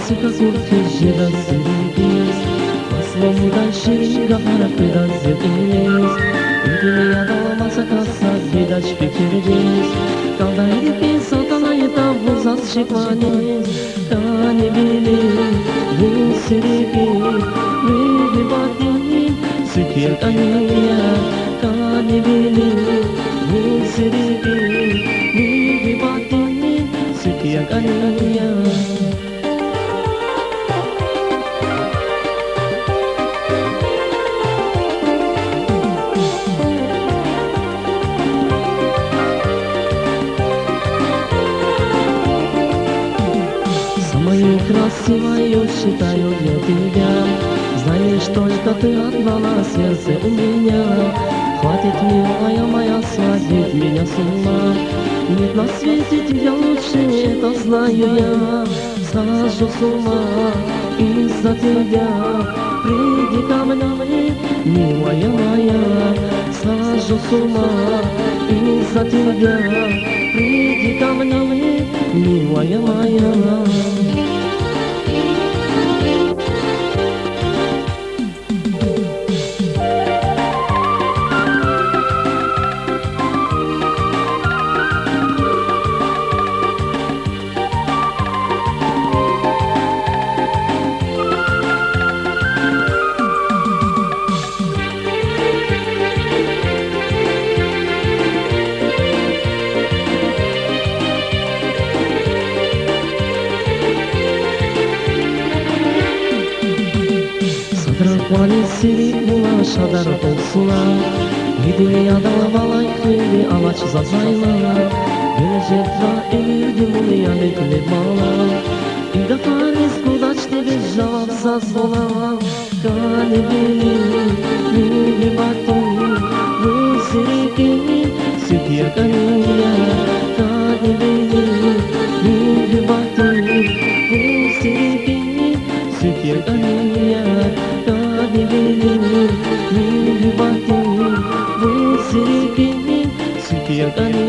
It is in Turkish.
música surgida sirigues Aslomu da şiringa harakıda zediniz Dünya dalmasa kasa vida fikirdiz Kaldaydı ki saltanayı da buzaz şifaniz Tani bilir bu sirigi Mühü batini Sükir kanıya Tani bilir bu sirigi Mühü batini Sükir kanıya Самую красивую считаю я тебя Знаешь, только ты отдала сердце у меня Хватит, милая моя, сводить меня с ума Нет на свете тебя лучше, это знаю я Схожу с ума из-за тебя Приди ко мне, милая моя Схожу с ума из-за тебя Приди ко мне, милая моя Sadrapani sirikula şadar olsuna Dünyada valaykli alaç zazayla Gelecekra emirdi bunu yanıklı bala İda fariz kudaç tebe cevapsız ola Kani beni, mühü batini Bu sirikini sükir kanıya Kani beni, mühü batini Bu sirikini sükir kanıya Kani beni, mühü batini Bu sirikini sükir kanıya